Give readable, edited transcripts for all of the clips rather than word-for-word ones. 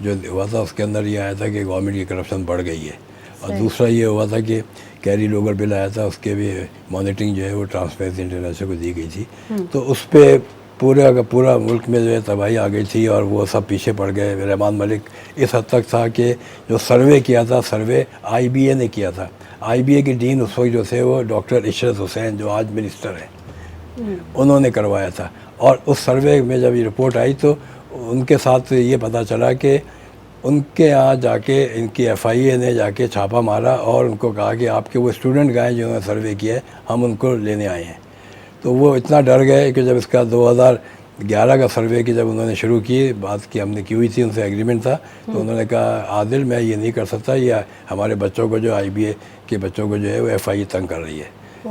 جو ہوا تھا اس کے اندر یہ آیا تھا کہ گورنمنٹ کی کرپشن بڑھ گئی ہے، اور دوسرا یہ ہوا تھا کہ کیری لوگر بل آیا تھا، اس کے بھی مانیٹرنگ جو ہے وہ ٹرانسپیرنسی انٹرنیشنل کو دی گئی تھی، تو اس پہ پورا کا پورا ملک میں جو ہے تباہی آ گئی تھی اور وہ سب پیچھے پڑ گئے۔ رحمان ملک اس حد تک تھا کہ جو سروے کیا تھا، سروے آئی بی اے نے کیا تھا، آئی بی اے کے ڈین اس وقت جو تھے وہ ڈاکٹر عشرت حسین جو آج منسٹر ہیں، انہوں نے کروایا تھا، اور اس سروے میں جب یہ رپورٹ آئی تو ان کے ساتھ یہ پتہ چلا کہ ان کے یہاں جا کے ان کی ایف آئی اے نے جا کے چھاپا مارا اور ان کو کہا کہ آپ کے وہ اسٹوڈنٹ گئے جنہوں نے سروے کیا ہے، ہم ان کو لینے آئے ہیں۔ تو وہ اتنا ڈر گئے کہ جب اس کا 2011 کا سروے کی جب انہوں نے شروع کی، بات کی ہم نے کی ہوئی تھی، ان سے ایگریمنٹ تھا، تو انہوں نے کہا عادل میں یہ نہیں کر سکتا، یہ ہمارے بچوں کو جو آئی بی اے کے بچوں کو جو ہے وہ ایف آئی اے تنگ کر رہی ہے۔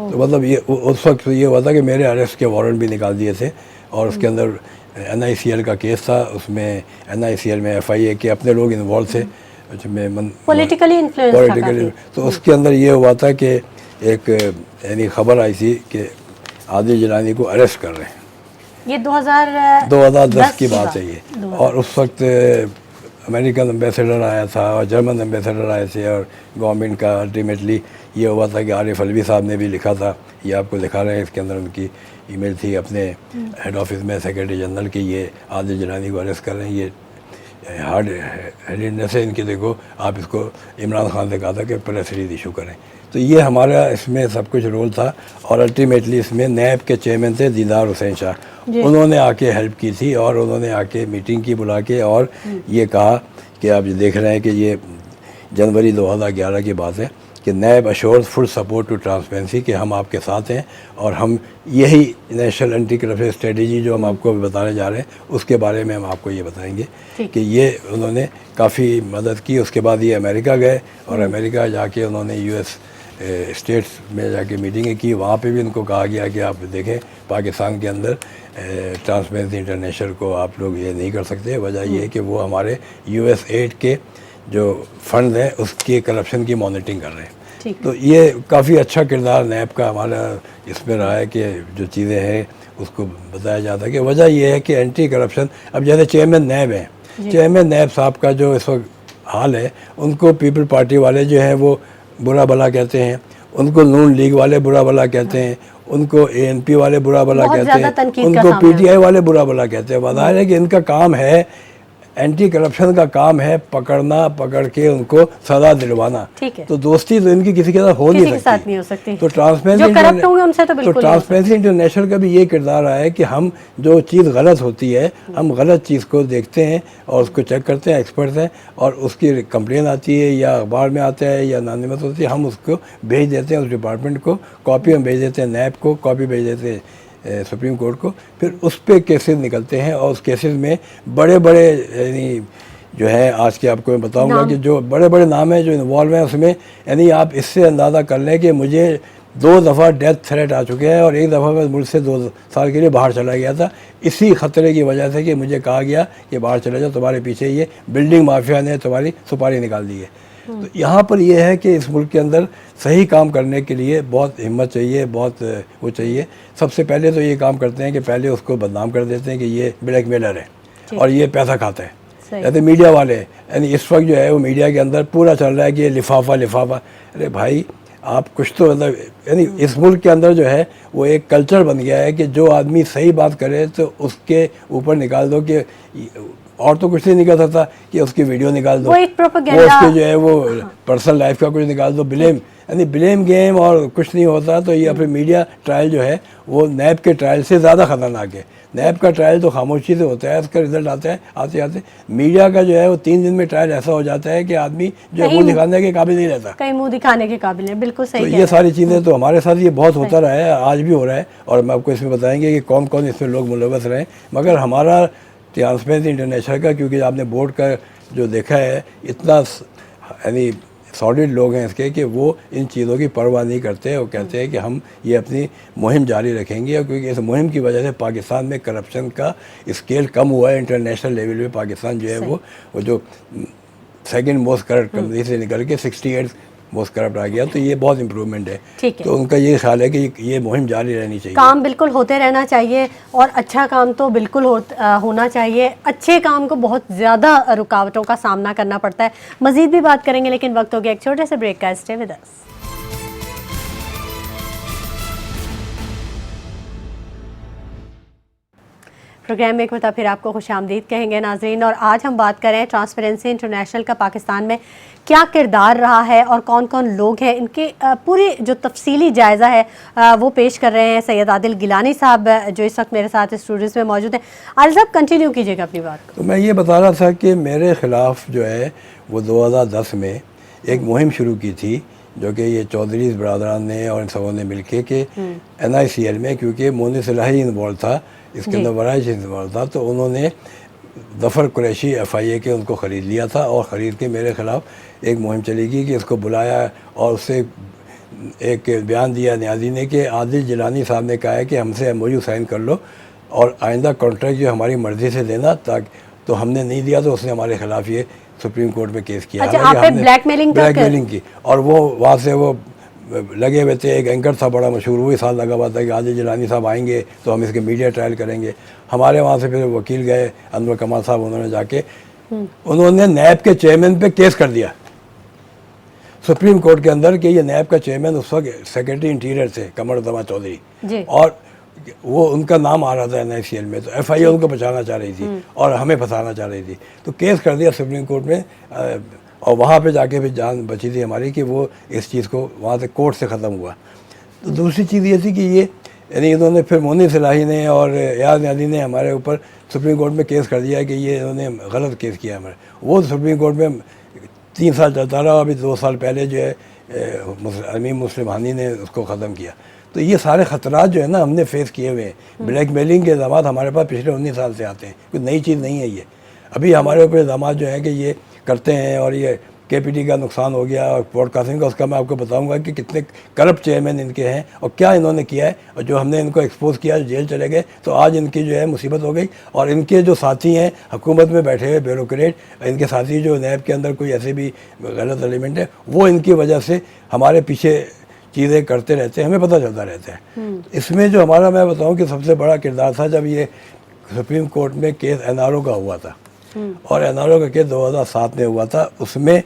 تو مطلب یہ اس وقت یہ ہوا تھا کہ میرے اریسٹ کے وارنٹ بھی نکال دیے تھے، اور اس کے اندر این آئی سی ایل کا کیس تھا، اس میں این آئی سی ایل میں ایف آئی اے کے اپنے لوگ انوالو تھے، پولیٹیکلی انفلوئنس، تو اس کے اندر یہ ہوا تھا کہ ایک یعنی خبر آئی تھی کہ عادل جیلانی کو اریسٹ کر رہے ہیں، یہ 2010 کی بات ہے یہ، اور اس وقت امریکن امبیسڈر آیا تھا اور جرمن امبیسڈر آئے تھے، اور گورنمنٹ کا الٹیمیٹلی یہ ہوا تھا کہ عارف الوی صاحب نے بھی لکھا تھا، یہ آپ کو دکھا رہے ہیں، اس کے اندر ان کی ای میل تھی اپنے ہیڈ آفس میں سیکرٹری جنرل کی، یہ عادل جیلانی کو اریسٹ کر رہے ہیں، یہ ہارڈ ہیڈنس ہے ان کی، دیکھو آپ اس کو عمران خان سے کہا تھا کہ پریس ریلیز ایشو کریں۔ تو یہ ہمارا اس میں سب کچھ رول تھا، اور الٹیمیٹلی اس میں نیب کے چیئرمین تھے دیدار حسین شاہ، انہوں نے آ کے ہیلپ کی تھی، اور انہوں نے آ کے میٹنگ کی بلا کے، اور یہ کہا کہ آپ دیکھ رہے ہیں کہ یہ جنوری 2011 کی بات ہے کہ NAB ensures full support to transparency, کہ ہم آپ کے ساتھ ہیں، اور ہم یہی نیشنل اینٹی کرپشن اسٹریٹجی جو ہم آپ کو بتانے جا رہے ہیں اس کے بارے میں ہم آپ کو یہ بتائیں گے کہ یہ انہوں نے کافی مدد کی۔ اس کے بعد یہ امریکہ گئے، اور امریکہ جا کے انہوں نے یو ایس اسٹیٹس میں جا کے میٹنگیں کی، وہاں پہ بھی ان کو کہا گیا کہ آپ دیکھیں پاکستان کے اندر ٹرانسپیرنسی انٹرنیشنل کو آپ لوگ یہ نہیں کر سکتے، وجہ یہ ہے کہ وہ ہمارے یو ایس ایڈ کے جو فنڈ ہیں اس کی کرپشن کی مانیٹرنگ کر رہے ہیں۔ تو یہ کافی اچھا کردار نیب کا ہمارا اس میں رہا ہے کہ جو چیزیں ہیں اس کو بتایا جاتا ہے، کہ وجہ یہ ہے کہ اینٹی کرپشن، اب جیسے چیئرمین نیب ہیں، چیئرمین نیب صاحب کا جو اس وقت حال ہے، ان کو پیپل پارٹی والے جو ہیں وہ برا بھلا کہتے ہیں، ان کو نون لیگ والے برا بھلا کہتے ہیں، ان کو اے این پی والے برا بھلا کہتے ہیں، ان کو پی ٹی آئی والے برا بھلا کہتے ہیں۔ بظاہر ہے کہ ان کا کام ہے، اینٹی کرپشن کا کام ہے پکڑنا، پکڑ کے ان کو سزا دلوانا، تو دوستی تو ان کی کسی کے ساتھ ہو نہیں سکتی۔ تو ٹرانسپیرنسی انٹرنیشنل کا بھی یہ کردار آیا ہے کہ ہم جو چیز غلط ہوتی ہے، ہم غلط چیز کو دیکھتے ہیں اور اس کو چیک کرتے ہیں، ایکسپرٹس ہیں، اور اس کی کمپلین آتی ہے یا اخبار میں آتا ہے یا انانیمس ہوتی ہے، ہم اس کو بھیج دیتے ہیں اس ڈپارٹمنٹ کو، کاپی ہم بھیج دیتے ہیں نیب کو، کاپی بھیج دیتے ہیں سپریم کورٹ کو، پھر اس پہ کیسز نکلتے ہیں، اور اس کیسز میں بڑے بڑے یعنی جو ہے آج کے آپ کو میں بتاؤں گا کہ جو بڑے بڑے نام ہیں جو انوالو ہیں اس میں، یعنی آپ اس سے اندازہ کر لیں کہ مجھے 2 دفعہ ڈیتھ تھریٹ آ چکے ہیں، اور ایک دفعہ میں ملک سے 2 سال کے لیے باہر چلا گیا تھا اسی خطرے کی وجہ سے کہ مجھے کہا گیا کہ باہر چلے جاؤ، تمہارے پیچھے یہ بلڈنگ مافیا نے تمہاری سپاری نکال دی ہے۔ تو یہاں پر یہ ہے کہ اس ملک کے اندر صحیح کام کرنے کے لیے بہت ہمت چاہیے، بہت وہ چاہیے۔ سب سے پہلے تو یہ کام کرتے ہیں کہ پہلے اس کو بدنام کر دیتے ہیں کہ یہ بلیک میلر ہے اور یہ پیسہ کھاتا ہے، جیسے میڈیا والے، یعنی اس وقت جو ہے وہ میڈیا کے اندر پورا چل رہا ہے کہ یہ لفافہ لفافہ، ارے بھائی آپ کچھ تو مطلب، یعنی اس ملک کے اندر جو ہے وہ ایک کلچر بن گیا ہے کہ جو آدمی صحیح بات کرے تو اس کے اوپر نکال دو کہ اور تو کچھ نہیں نکل سکتا، کہ اس کی ویڈیو نکال دو، وہ اس کے جو ہے وہ پرسنل لائف کا کچھ نکال دو، بلیم، یعنی بلیم گیم، اور کچھ نہیں ہوتا۔ تو یہ پھر میڈیا ٹرائل جو ہے وہ نیب کے ٹرائل سے زیادہ خطرناک ہے۔ نیب کا ٹرائل تو خاموشی سے ہوتا ہے، اس کا رزلٹ آتا ہے آتے آتے، میڈیا کا جو ہے وہ 3 دن میں ٹرائل ایسا ہو جاتا ہے کہ آدمی جو منہ دکھانے کے قابل نہیں رہتا، کہیں منہ دکھانے کے قابل ہے۔ بالکل صحیح۔ تو یہ ساری چیزیں تو ہمارے ساتھ یہ بہت ہوتا رہا ہے، آج بھی ہو رہا ہے، اور ہم آپ کو اس میں بتائیں گے کہ کون کون اس میں لوگ ملوث رہے ہیں۔ مگر ہمارا ٹرانسپیرنسی انٹرنیشنل کا، کیونکہ آپ نے بورڈ کا جو دیکھا ہے، اتنا یعنی سالڈ لوگ ہیں اس کے کہ وہ ان چیزوں کی پرواہ نہیں کرتے، وہ کہتے ہیں کہ ہم یہ اپنی مہم جاری رکھیں گے، کیونکہ اس مہم کی وجہ سے پاکستان میں کرپشن کا اسکیل کم ہوا ہے۔ انٹرنیشنل لیول پہ پاکستان جو ہے وہ جو سیکنڈ موسٹ کرپٹ کنٹری سے نکل کے 68 موسٹ کرپٹ آ گیا, تو یہ بہت امپروومنٹ ہے. ٹھیک ہے, تو ان کا یہ خیال ہے کہ یہ مہم جاری رہنی چاہیے. کام بالکل ہوتے رہنا چاہیے, اور اچھا کام تو بالکل ہونا چاہیے. اچھے کام کو بہت زیادہ رکاوٹوں کا سامنا کرنا پڑتا ہے. مزید بھی بات کریں گے, لیکن وقت ہو گیا ایک چھوٹے سے بریک کا. Stay with us. پروگرام میں ایک مرتبہ پھر آپ کو خوش آمدید کہیں گے ناظرین, اور آج ہم بات کریں ٹرانسپیرنسی انٹرنیشنل کا پاکستان میں کیا کردار رہا ہے اور کون کون لوگ ہیں. ان کے پورے جو تفصیلی جائزہ ہے وہ پیش کر رہے ہیں سید عادل گیلانی صاحب, جو اس وقت میرے ساتھ اسٹوڈیوز میں موجود ہیں. عادل صاحب کنٹینیو کیجیے گا اپنی بات کو. تو میں یہ بتا رہا تھا کہ میرے خلاف جو ہے وہ 2010 میں ایک مہم شروع کی تھی, جو کہ یہ چودھری برادران نے اور ان سبوں نے مل کے کہ NICL میں, کیونکہ مونی صلاحی انوالو تھا اس کے اندر, ورائش انوالو تھا, تو انہوں نے ظفر قریشی FIA کے ان کو خرید لیا تھا, اور خرید کے میرے خلاف ایک مہم چلی گئی کہ اس کو بلایا اور اس سے ایک بیان دیا نیازی نے کہ عادل جیلانی صاحب نے کہا ہے کہ ہم سے MOU سائن کر لو اور آئندہ کانٹریکٹ جو ہماری مرضی سے دینا, تاکہ تو ہم نے نہیں دیا, تو اس نے ہمارے خلاف یہ سپریم کورٹ میں کیس کیا. اچھا, آپ پہ بلیک میلنگ کی, اور وہ وہاں سے وہ لگے ہوئے تھے. ایک اینکر تھا بڑا مشہور, وہی ساتھ لگا ہوا تھا کہ عادل جیلانی صاحب آئیں گے تو ہم اس کے میڈیا ٹرائل کریں گے. ہمارے وہاں سے پھر وکیل گئے انور کمال صاحب, انہوں نے جا کے انہوں نے نیب کے چیئرمین پہ کیس کر دیا سپریم کورٹ کے اندر کہ یہ نیب کا چیئرمین اس وقت سیکرٹری انٹیریئر تھے قمر الزمان چودھری, اور وہ ان کا نام آ رہا تھا NICL میں, تو FIA ان کو بچانا چاہ رہی تھی اور ہمیں پھنسانا چاہ رہی تھی. تو کیس کر دیا سپریم کورٹ میں, اور وہاں پہ جا کے پھر جان بچی تھی ہماری کہ وہ اس چیز کو وہاں سے کورٹ سے ختم ہوا. تو دوسری چیز یہ تھی کہ یہ یعنی انہوں نے پھر مونی صلاحی نے اور ایاز نیازی نے ہمارے اوپر سپریم کورٹ میں کیس کر دیا کہ یہ انہوں نے غلط کیس کیا ہمارے. وہ سپریم کورٹ میں 3 سال چلتا رہا, ابھی 2 سال پہلے جو ہے امین مسلم ہانی نے اس کو ختم کیا. تو یہ سارے خطرات جو ہے نا ہم نے فیس کیے ہوئے ہیں. بلیک میلنگ کے الزامات ہمارے پاس پچھلے 19 سال سے آتے ہیں, کوئی نئی چیز نہیں ہے یہ. ابھی ہمارے اوپر الزامات جو ہیں کہ یہ کرتے ہیں, اور یہ KPT کا نقصان ہو گیا اور پوڈ کاسٹنگ کا, اس کا میں آپ کو بتاؤں گا کہ کتنے کرپٹ چیئرمین ان کے ہیں اور کیا انہوں نے کیا ہے, اور جو ہم نے ان کو ایکسپوز کیا جیل چلے گئے, تو آج ان کی جو ہے مصیبت ہو گئی. اور ان کے جو ساتھی ہیں حکومت میں بیٹھے ہوئے بیوروکریٹ, ان کے ساتھی جو نیب کے اندر کوئی ایسے بھی غلط ایلیمنٹ ہے, وہ ان کی وجہ سے ہمارے پیچھے چیزیں کرتے رہتے ہیں, ہمیں پتہ چلتا رہتا ہے. اس میں جو ہمارا میں بتاؤں کہ سب سے بڑا کردار تھا جب یہ سپریم کورٹ میں کیس NRO کا ہوا تھا, اور NRO کا کیس 2007 میں ہوا تھا. اس میں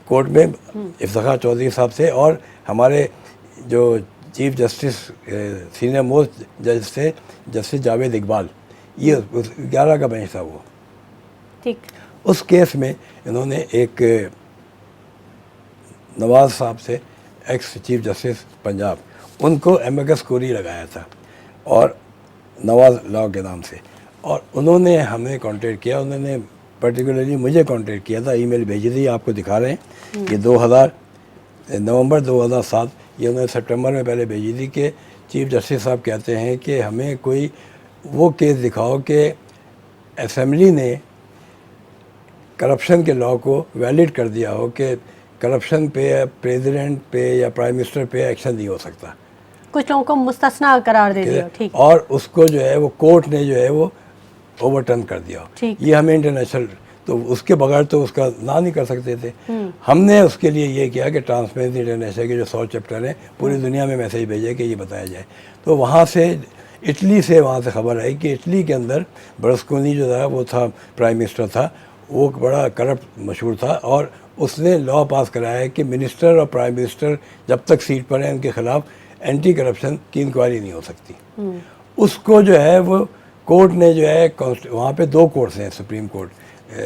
کورٹ میں افتخار چودھری صاحب سے اور ہمارے جو چیف جسٹس سینئر موسٹ جج تھے جسٹس جاوید اقبال, یہ 11 کا بینچ تھا وہ. ٹھیک, اس کیس میں انہوں نے ایک نواز صاحب سے, ایکس چیف جسٹس پنجاب, ان کو ایمکس کوری لگایا تھا, اور نواز لاء کے نام سے, اور انہوں نے ہمیں کانٹیکٹ کیا. انہوں نے پرٹیکولرلی مجھے کانٹیکٹ کیا تھا, ای میل بھیجی تھی, آپ کو دکھا رہے ہیں یہ نومبر 2007, یہ انہوں نے سپٹمبر میں پہلے بھیجی تھی کہ چیف جسٹس صاحب کہتے ہیں کہ ہمیں کوئی وہ کیس دکھاؤ کہ اسمبلی نے کرپشن کے لاء کو ویلڈ کر دیا ہو کہ کرپشن پہ پریزیڈنٹ پہ یا پرائم منسٹر پہ ایکشن نہیں ہو سکتا, کچھ لوگوں کو مستثنا قرار دے دیا. ٹھیک, اور اس کو جو ہے وہ کورٹ نے جو ہے وہ اوور ٹرن کر دیا. یہ ہمیں انٹرنیشنل, تو اس کے بغیر تو اس کا نہ نہیں کر سکتے تھے. ہم نے اس کے لیے یہ کیا کہ ٹرانسپیرنسی انٹرنیشنل کے جو 100 چیپٹر ہیں پوری دنیا میں میسیج بھیجے کہ یہ بتایا جائے. تو وہاں سے اٹلی سے وہاں سے خبر آئی کہ اٹلی کے اندر برسکونی جو تھا وہ تھا پرائم منسٹر تھا, وہ بڑا کرپٹ مشہور تھا, اور اس نے لاء پاس کرایا ہے کہ منسٹر اور پرائم منسٹر جب تک سیٹ پر ہیں ان کے خلاف اینٹی کرپشن کی انکوائری نہیں ہو سکتی. اس کو جو ہے وہ کورٹ نے جو ہے, وہاں پہ 2 کورٹس ہیں سپریم کورٹ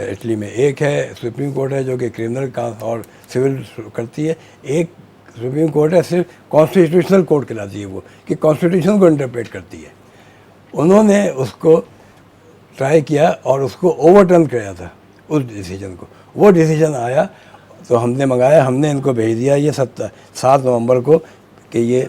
اٹلی میں, ایک ہے سپریم کورٹ ہے جو کہ کرمنل کا اور سول کرتی ہے, ایک سپریم کورٹ ہے صرف کانسٹیٹیوشنل کورٹ کہلاتی ہے وہ, کہ کانسٹیٹیوشن کو انٹرپریٹ کرتی ہے. انہوں نے اس کو ٹرائی کیا اور اس کو اوور ٹرن کیا تھا اس ڈیسیجن کو. وہ ڈیسیجن آیا تو ہم نے منگایا, ہم نے ان کو بھیج دیا یہ 7 نومبر کو کہ یہ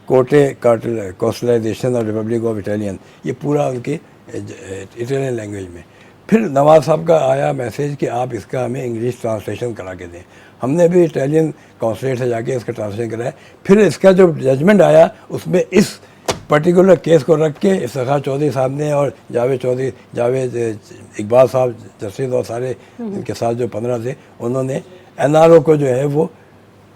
کوٹے کاسٹلائزیشن اور ریپبلک آف اٹالین, یہ پورا ان کی اٹالین لینگویج میں. پھر نواز صاحب کا آیا میسیج کہ آپ اس کا ہمیں انگلش ٹرانسلیشن کرا کے دیں. ہم نے بھی اٹالین کانسولیٹ سے جا کے اس کا ٹرانسلیشن کرایا. پھر اس کا جو ججمنٹ آیا اس میں اس پرٹیکولر کیس کو رکھ کے افتخار چودھری صاحب نے اور جاوید اقبال صاحب جسٹس اور سارے ان کے ساتھ جو 15 تھے, انہوں نے NRO کو جو ہے وہ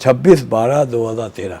26/12/2013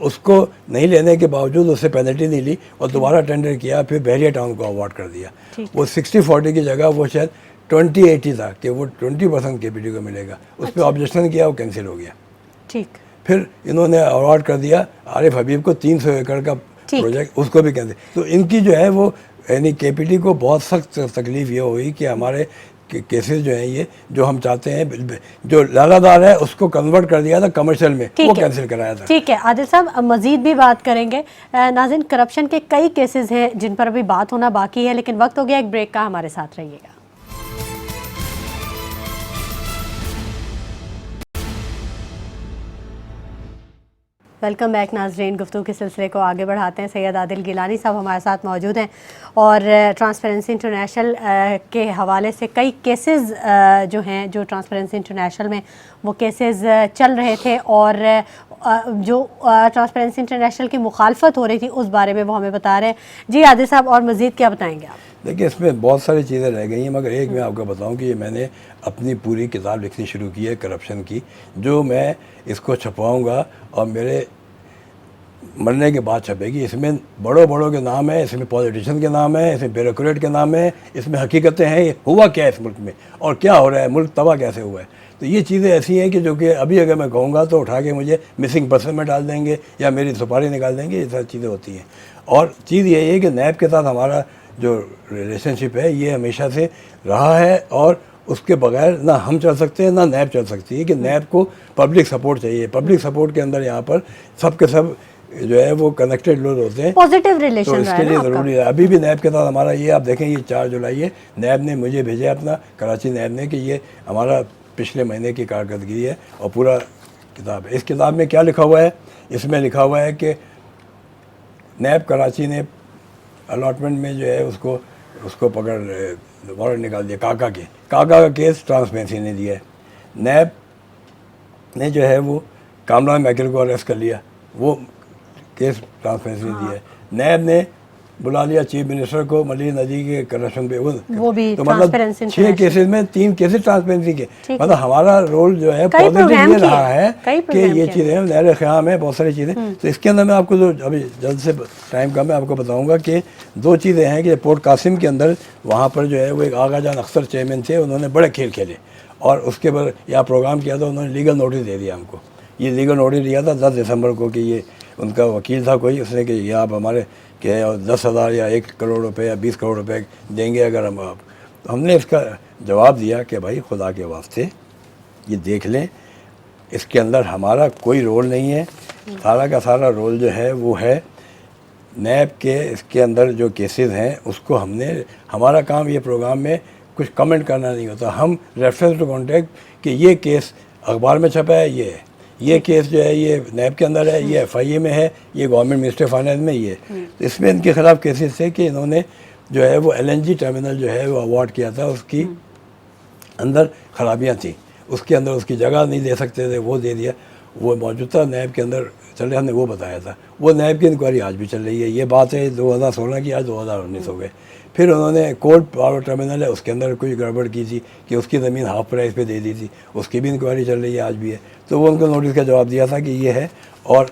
اس کو نہیں لینے کے باوجود اس سے پینلٹی نہیں لی اور دوبارہ ٹینڈر کیا, پھر بحریہ ٹاؤن کو اوارڈ کر دیا. وہ 60-40 کی جگہ وہ شاید 20-80 تھا کہ وہ 20% KPT کو ملے گا. اس پہ آبجیکشن کیا, وہ کینسل ہو گیا. ٹھیک. پھر انہوں نے اوارڈ کر دیا عارف حبیب کو 300 ایکڑ کا پروجیکٹ, اس کو بھی کینسل. تو ان کی جو ہے وہ یعنی KPT کو بہت سخت تکلیف یہ ہوئی کہ ہمارے کیسز جو ہیں یہ جو ہم چاہتے ہیں جو لالا دار ہے اس کو کنورٹ کر دیا تھا کمرشل میں, وہ کینسل کرایا تھا. ٹھیک ہے عادل صاحب, مزید بھی بات کریں گے. ناظرین, کرپشن کے کئی کیسز ہیں جن پر ابھی بات ہونا باقی ہے, لیکن وقت ہو گیا ایک بریک کا, ہمارے ساتھ رہیے گا. ویلکم بیک ناظرین. گفتگو کے سلسلے کو آگے بڑھاتے ہیں. سید عادل گیلانی صاحب ہمارے ساتھ موجود ہیں اور ٹرانسپیرنسی انٹرنیشنل کے حوالے سے کئی کیسز جو ہیں جو ٹرانسپیرنسی انٹرنیشنل میں وہ کیسز چل رہے تھے اور جو ٹرانسپیرنسی انٹرنیشنل کی مخالفت ہو رہی تھی اس بارے میں وہ ہمیں بتا رہے ہیں. جی عادل صاحب, اور مزید کیا بتائیں گے آپ؟ دیکھیں اس میں بہت ساری چیزیں رہ گئی ہیں, مگر ایک میں آپ کو بتاؤں کہ یہ میں نے اپنی پوری کتاب لکھنی شروع کی ہے کرپشن کی, جو میں اس کو چھپواؤں گا اور میرے مرنے کے بعد چھپے گی. اس میں بڑوں کے نام ہیں, اس میں پولیٹیشین کے نام ہیں, اس میں بیوروکریٹ کے نام ہیں, اس میں حقیقتیں ہیں یہ ہوا کیا ہے اس ملک میں اور کیا ہو رہا ہے, ملک تباہ کیسے ہوا ہے. تو یہ چیزیں ایسی ہیں کہ جو کہ ابھی اگر میں کہوں گا تو اٹھا کے مجھے مسنگ پرسن میں ڈال دیں گے یا میری سپاری نکال دیں گے. یہ ساری چیزیں ہوتی ہیں. اور چیز یہ ہے کہ نیب کے ساتھ ہمارا جو ریلیشن شپ ہے یہ ہمیشہ سے رہا ہے اور اس کے بغیر نہ ہم چل سکتے ہیں نہ نیب چل سکتی ہے, کہ نیب کو پبلک سپورٹ چاہیے. پبلک سپورٹ کے اندر یہاں پر سب کے سب جو ہے وہ کنیکٹڈ لوگ ہوتے ہیں, پازیٹیو ریلیشن, تو اس کے لیے ضروری ہے. ابھی بھی نیب کے ساتھ ہمارا یہ آپ دیکھیں, یہ 4 جولائی ہے, نیب نے مجھے بھیجا اپنا کراچی نیب نے کہ یہ ہمارا پچھلے مہینے کی کارکردگی ہے اور پورا کتاب ہے. اس کتاب میں کیا لکھا ہوا ہے؟ اس میں لکھا ہوا ہے کہ نیب کراچی نے الاٹمنٹ میں جو ہے اس کو پکڑ وارنٹ نکال دیا. کاکا کا کیس ٹرانسپیرنسی نے دیا ہے. نیب نے جو ہے وہ کامران مائیکل کو اریسٹ کر لیا, وہ کیس ٹرانسپیرنسی نے دیا ہے. نیب نے بلا لیا چیف منسٹر کو ملی ندی کے کرپشن پہ, وہ بھی تو مطلب 6 کیسز میں 3 کیسز ٹرانسپیرنسی کے. مطلب ہمارا رول جو ہے پازیٹیو یہ رہا ہے کہ یہ چیزیں نہر خیام ہے, بہت ساری چیزیں. تو اس کے اندر میں آپ کو جو ابھی جلد سے ٹائم کم ہے آپ کو بتاؤں گا کہ 2 چیزیں ہیں کہ پورٹ قاسم کے اندر وہاں پر جو ہے وہ ایک آغا جان اختر چیئرمین تھے, انہوں نے بڑے کھیل کھیلے اور اس کے بعد یہاں پروگرام کیا تھا, انہوں نے لیگل نوٹس دے دیا ہم کو. یہ لیگل نوٹس دیا تھا 10 دسمبر کو کہ یہ ان کا وکیل تھا کوئی, اس نے کہ یہ آپ ہمارے کہ 10,000 یا 1 کروڑ روپے یا 20 کروڑ روپے دیں گے اگر ہم آپ. تو ہم نے اس کا جواب دیا کہ بھائی خدا کے واسطے یہ دیکھ لیں, اس کے اندر ہمارا کوئی رول نہیں ہے. سارا کا سارا رول جو ہے وہ ہے نیب کے. اس کے اندر جو کیسز ہیں اس کو ہم نے, ہمارا کام یہ پروگرام میں کچھ کمنٹ کرنا نہیں ہوتا. ہم ریفرنس ٹو کانٹیکٹ کہ یہ کیس اخبار میں چھپا ہے, یہ کیس جو ہے یہ نیب کے اندر ہے, یہ FIA میں ہے, یہ گورنمنٹ منسٹر فائنانس میں یہ. تو اس میں ان کے خلاف کیسز تھے کہ انہوں نے جو ہے وہ LNG ٹرمینل جو ہے وہ اوارڈ کیا تھا, اس کی اندر خرابیاں تھیں, اس کے اندر اس کی جگہ نہیں دے سکتے تھے, وہ دے دیا. وہ موجودہ نیب کے اندر چل رہے, ہم نے وہ بتایا تھا. وہ نیب کی انکوائری آج بھی چل رہی ہے. یہ بات ہے 2016 کی, آج 2019 ہو گئے. پھر انہوں نے کولڈ پاور ٹرمینل ہے اس کے اندر کوئی گڑبڑ کی تھی کہ اس کی زمین ہاف پرائز پہ دے دی تھی, اس کی بھی انکوائری چل رہی ہے, آج بھی ہے. تو وہ ان کو نوٹس کا جواب دیا تھا کہ یہ ہے, اور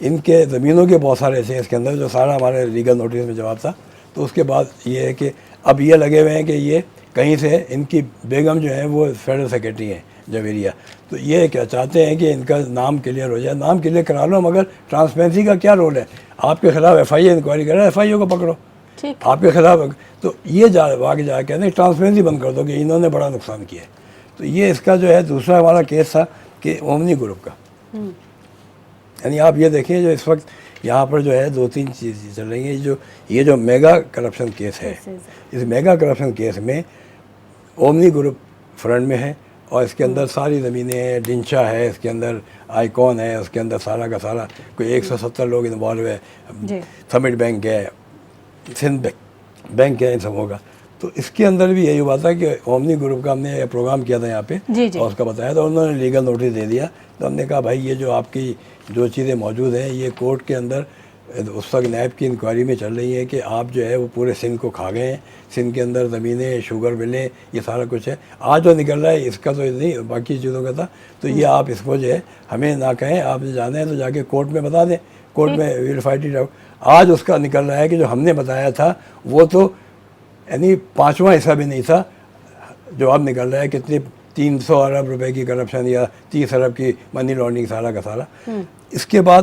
ان کے زمینوں کے بہت سارے ایسے اس کے اندر جو سارا ہمارے لیگل نوٹس میں جواب تھا. تو اس کے بعد یہ ہے کہ اب یہ لگے ہوئے ہیں کہ یہ کہیں سے ان کی بیگم جو ہے وہ فیڈرل سیکرٹری ہیں جویریہ, تو یہ کیا چاہتے ہیں کہ ان کا نام کلیئر ہو جائے. نام کلیئر کرا لو, مگر ٹرانسپیرنسی کا کیا رول ہے؟ آپ کے خلاف FIA انکوائری کر رہا ہے, FIA کو پکڑو آپ کے خلاف. تو یہ آگے جا کے کہتے ہیں ٹرانسپیرنسی بند کر دو کہ انہوں نے بڑا نقصان کیا ہے. تو یہ اس کا جو ہے دوسرا ہمارا کیس تھا کہ اومنی گروپ کا. یعنی آپ یہ دیکھیں جو اس وقت یہاں پر جو ہے 2-3 چیزیں چل رہی ہیں. یہ جو میگا کرپشن کیس ہے, اس میگا کرپشن کیس میں اومنی گروپ فرنٹ میں ہے, اور اس کے اندر ساری زمینیں ہیں. ڈنچا ہے اس کے اندر, آئیکون ہے اس کے اندر, سارا کا سارا کوئی 170 لوگ انوالو ہے. سمٹ بینک ہے, سندھ بینک ہے, ان سبوں کا. تو اس کے اندر بھی یہی ہوا تھا کہ اومنی گروپ کا ہم نے پروگرام کیا تھا یہاں پہ, اور اس کا بتایا تھا, انہوں نے لیگل نوٹس دے دیا. تو ہم نے کہا بھائی یہ جو آپ کی جو چیزیں موجود ہیں یہ کورٹ کے اندر اس وقت نیب کی انکوائری میں چل رہی ہے کہ آپ جو ہے وہ پورے سندھ کو کھا گئے ہیں، سندھ کے اندر زمینیں، شوگر ملیں، یہ سارا کچھ ہے. آج جو نکل رہا ہے اس کا تو نہیں، باقی چیزوں کا تھا. تو یہ آپ اس کو جو ہے ہمیں نہ کہیں، آپ جانے ہیں تو جا کے کورٹ میں بتا دیں، کورٹ میں ویل فائٹ اٹ آؤٹ. آج اس کا نکل رہا ہے کہ جو ہم نے بتایا تھا وہ تو یعنی 5واں حصہ بھی نہیں تھا. جو اب نکل رہا ہے کتنی 300 ارب روپے کی کرپشن یا 30 ارب کی منی لانڈرنگ سارا کا سارا. اس کے بعد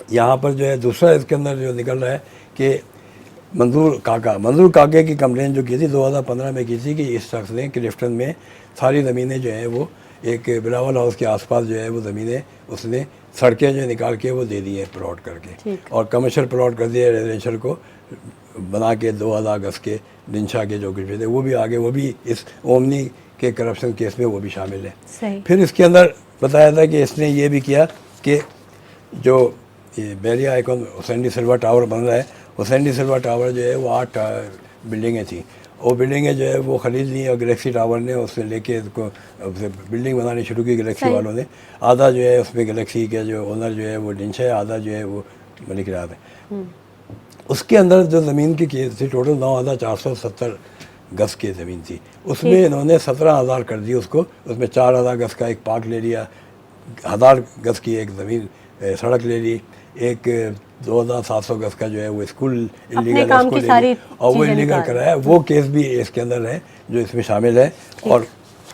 یہاں پر جو ہے دوسرا اس کے اندر جو نکل رہا ہے کہ منظور کاکے کی کمپلین جو کی تھی 2015 میں کی تھی کہ اس شخص نے کلفٹن میں ساری زمینیں جو ہیں وہ ایک بلاول ہاؤس کے آس پاس جو ہے وہ زمینیں اس نے سڑکیں جو نکال کے وہ دے دی ہیں پلاٹ کر کے، اور کمرشل پلاٹ کر دیا ریزیڈینشل کو بنا کے 2000 گز کے دنشا کے جو کچھ بھی تھے وہ بھی آگے، وہ بھی اس اومنی کے کرپشن کیس میں وہ بھی شامل ہے. پھر اس کے اندر بتایا تھا کہ اس نے یہ بھی کیا کہ جو یہ بیریا آئیکن حسین ڈی سلوا ٹاور بن رہا ہے، حسین ڈی سلوا ٹاور جو ہے وہ 8 بلڈنگیں تھیں. وہ بلڈنگیں جو ہے وہ خرید لی اور گلیکسی ٹاور نے اس سے لے کے اس کو بلڈنگ بنانی شروع کی گلیکسی والوں نے. آدھا جو ہے اس میں گلیکسی کے جو اونر جو ہے وہ ڈنشا ہے، آدھا جو ہے وہ ملک راحت ہے. اس کے اندر جو زمین کی کیس تھی ٹوٹل 9470 گز کی زمین تھی، اس میں انہوں نے 17,000 کر دی اس کو. اس میں 4,000 گز کا ایک پارک لے لیا، 1000 گز کی ایک زمین سڑک لے لی، ایک 2700 گز کا جو ہے وہ اسکول انلیگل اسکول لے لی اور وہ انلیگل کرایا. وہ کیس بھی اس کے اندر ہے جو اس میں شامل ہے. اور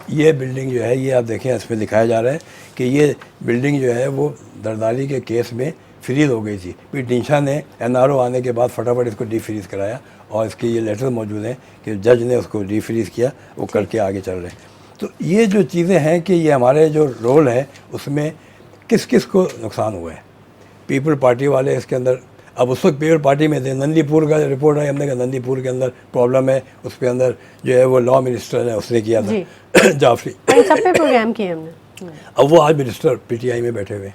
یہ بلڈنگ جو ہے یہ آپ دیکھیں اس میں دکھایا جا رہا ہے کہ یہ بلڈنگ جو ہے وہ زرداری کے کیس میں فریز ہو گئی تھی. پھر ڈنشا نے NRO آنے کے بعد فٹافٹ اس کو ڈی فریز کرایا، اور اس کے یہ لیٹر موجود ہیں کہ جج نے اس کو ڈی فریز کیا، وہ کر کے آگے چل رہے ہیں. تو یہ جو چیزیں ہیں کہ یہ ہمارے جو رول ہے اس میں کس کس کو نقصان ہوا ہے. پیپل پارٹی والے اس کے اندر، اب اس وقت پیپل پارٹی میں تھے. نندی پور کا رپورٹ ہے، ہم نے کہا نندی پور کے اندر پرابلم ہے، اس کے اندر جو ہے وہ لا منسٹر ہے اس نے کیا تھا جعفری، سب پہ پروگرام کیا ہم نے. اب وہ آج منسٹر PTI میں بیٹھے ہوئے.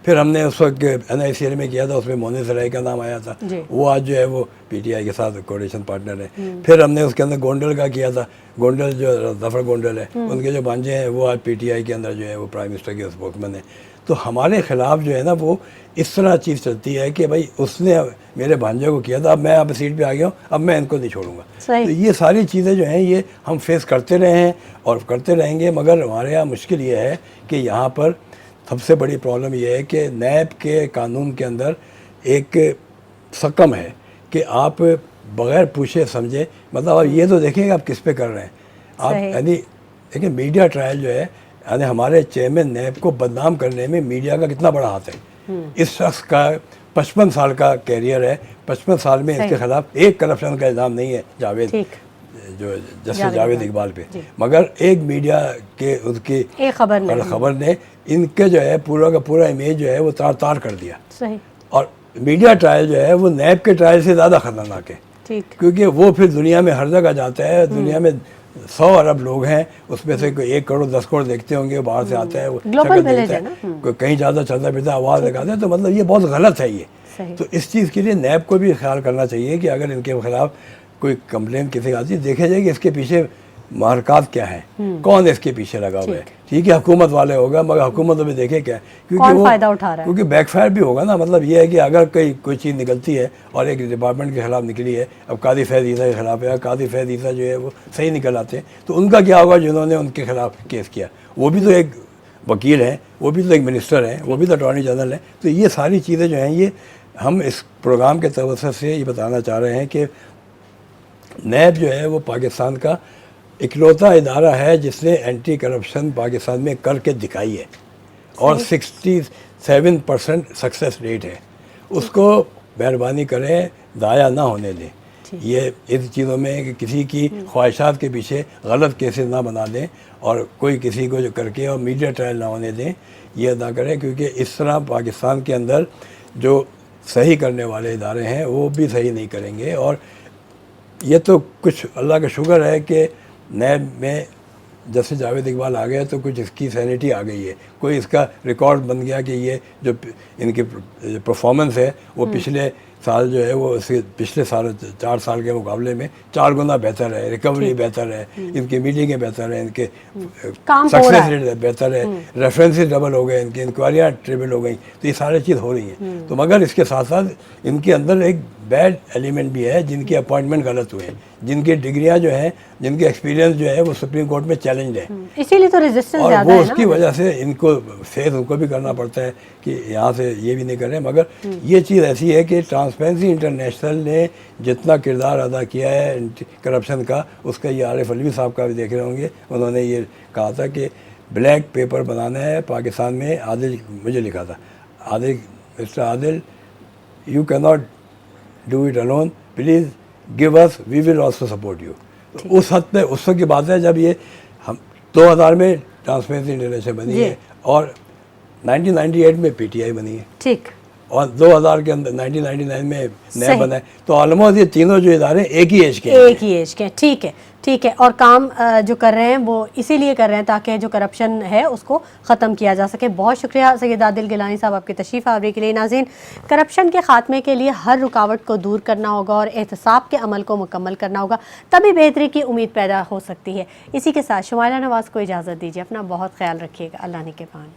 پھر ہم نے اس وقت NICL میں کیا تھا، اس میں مونس رائی کا نام آیا تھا، وہ آج جو ہے وہ PTI کے ساتھ کولیشن پارٹنر ہے. پھر ہم نے اس کے اندر گونڈل کا کیا تھا، گونڈل جو ظفر گونڈل ہے، ان کے جو بانجے ہیں وہ آج PTI کے اندر جو ہے وہ پرائم منسٹر کے اسپوکسمین ہیں. تو ہمارے خلاف جو ہے نا وہ اس طرح چیز چلتی ہے کہ بھائی اس نے میرے بھانجے کو کیا تھا، اب میں آپ سیٹ پہ آ گیا ہوں، اب میں ان کو نہیں چھوڑوں گا. تو یہ ساری چیزیں جو ہیں یہ ہم فیس کرتے رہے ہیں اور کرتے رہیں گے. مگر ہمارے یہاں مشکل یہ ہے کہ یہاں پر سب سے بڑی پرابلم یہ ہے کہ نیب کے قانون کے اندر ایک سکم ہے کہ آپ بغیر پوچھے سمجھے، مطلب آپ یہ تو دیکھیں کہ آپ کس پہ کر رہے ہیں. آپ یعنی دیکھیں میڈیا ٹرائل جو ہے، یعنی ہمارے چیئرمین نیب کو بدنام کرنے میں میڈیا کا کتنا بڑا ہاتھ ہے. اس شخص کا 55 سال کا کیریئر ہے، 55 سال میں اس کے خلاف ایک کرپشن کا الزام نہیں ہے جاوید جو جسٹس جاوید اقبال پہ، مگر ایک میڈیا کے اس کی خبر نے ان کے جو ہے پورا کا پورا امیج جو ہے وہ تار تار کر دیا. اور میڈیا ٹرائل جو ہے وہ نیب کے ٹرائل سے زیادہ خطرناک ہے، کیونکہ وہ پھر دنیا میں ہر جگہ جاتا ہے. دنیا میں 100 ارب لوگ ہیں، اس میں سے کوئی 1 کروڑ 10 کروڑ دیکھتے ہوں گے، باہر سے آتا ہے وہ شکل دیکھتا ہے، کوئی کہیں زیادہ چلتا پھرتا آواز لگاتا ہے. تو مطلب یہ بہت غلط ہے یہ. تو اس چیز کے لیے نیب کو بھی خیال کرنا چاہیے کہ اگر ان کے خلاف کوئی کمپلین کسی کا آتی ہے دیکھا جائے کہ اس کے پیچھے محرکات کیا ہیں، کون اس کے پیچھے لگا ہوا ہے. ٹھیک ہے حکومت والے ہوگا، مگر حکومت بھی دیکھے کیا، کیونکہ بیک فائر بھی ہوگا نا. مطلب یہ ہے کہ اگر کوئی چیز نکلتی ہے اور ایک ڈپارٹمنٹ کے خلاف نکلی ہے، اب قاضی فیض عیسیٰ کے خلاف ہے، قاضی فیض عیسیٰ جو ہے وہ صحیح نکل آتے ہیں، تو ان کا کیا ہوگا جنہوں نے ان کے خلاف کیس کیا. وہ بھی تو ایک وکیل ہیں، وہ بھی تو ایک منسٹر ہیں، وہ بھی تو اٹارنی جنرل ہیں. تو یہ ساری چیزیں جو ہیں یہ ہم اس پروگرام کے توسط سے یہ بتانا چاہ رہے ہیں کہ نیب جو ہے وہ پاکستان کا اکلوتا ادارہ ہے جس نے اینٹی کرپشن پاکستان میں کر کے دکھائی ہے، اور 67% سکسیس ریٹ ہے. اس کو مہربانی کریں ضائع نہ ہونے دیں. یہ اس چیزوں میں کہ کسی کی خواہشات کے پیچھے غلط کیسز نہ بنا دیں اور کوئی کسی کو جو کر کے اور میڈیا ٹرائل نہ ہونے دیں، یہ نہ کریں. کیونکہ اس طرح پاکستان کے اندر جو صحیح کرنے والے ادارے ہیں وہ بھی صحیح نہیں کریں گے. اور یہ تو کچھ اللہ کا شکر ہے کہ نیب میں جیسے جاوید اقبال آ گئے تو کچھ اس کی سینٹی آ گئی ہے. کوئی اس کا ریکارڈ بن گیا کہ یہ جو ان کی پرفارمنس ہے وہ پچھلے سال جو ہے وہ اس کے پچھلے سال 4 سال کے مقابلے میں 4 گنا بہتر ہے، ریکوری بہتر ہے، ان کی میٹنگیں بہتر ہیں، ان کے سکسیس ریٹ بہتر ہے، ریفرنسز ڈبل ہو گئے، ان کی انکوائریاں ٹریبل ہو گئیں، تو یہ سارے چیز ہو رہی ہیں. تو مگر اس کے ساتھ ساتھ ان کے اندر ایک بیڈ ایلیمنٹ بھی ہے، جن کی اپوائنٹمنٹ غلط ہوئے ہیں، جن کی ڈگریاں جو ہیں، جن کے ایکسپیرینس جو ہے وہ سپریم کورٹ میں چیلنجڈ ہے، اسی لیے تو ریزسٹنس اور زیادہ وہ ہے اس کی وجہ سے ان کو فیس ان کو بھی کرنا پڑتا ہے کہ یہاں سے یہ بھی نہیں کر رہے. مگر یہ چیز ایسی ہے کہ ٹرانسپیرنسی انٹرنیشنل نے جتنا کردار ادا کیا ہے کرپشن کا، اس کا یہ عارف علوی صاحب کا بھی دیکھ رہے ہوں گے، انہوں نے یہ کہا تھا کہ بلیک پیپر بنانا ہے پاکستان میں. عادل مجھے لکھا تھا، عادل مسٹر عادل یو کی not do it alone, please give us, we will also support you. تو اس حد پہ اس وقت کی بات ہے جب یہ ہم 2000 میں ٹرانسپیرنسی انٹرنیشنل بنی ہے اور 1998 میں پی ٹی آئی بنی ہے، ٹھیک، اور 2000 کے اندر 1999 میں نیا بنا ہے. تو آلموسٹ یہ تینوں جو ادارے ایک ہی ایج کے ہیں. ایک ہی ایج کے، ٹھیک ہے ٹھیک ہے. اور کام جو کر رہے ہیں وہ اسی لیے کر رہے ہیں تاکہ جو کرپشن ہے اس کو ختم کیا جا سکے. بہت شکریہ سید عادل گیلانی صاحب آپ کی تشریف آوری کے لیے. ناظرین، کرپشن کے خاتمے کے لیے ہر رکاوٹ کو دور کرنا ہوگا اور احتساب کے عمل کو مکمل کرنا ہوگا، تبھی بہتری کی امید پیدا ہو سکتی ہے. اسی کے ساتھ شمائلہ نواز کو اجازت دیجیے. اپنا بہت خیال رکھیے گا. اللہ نگہبان.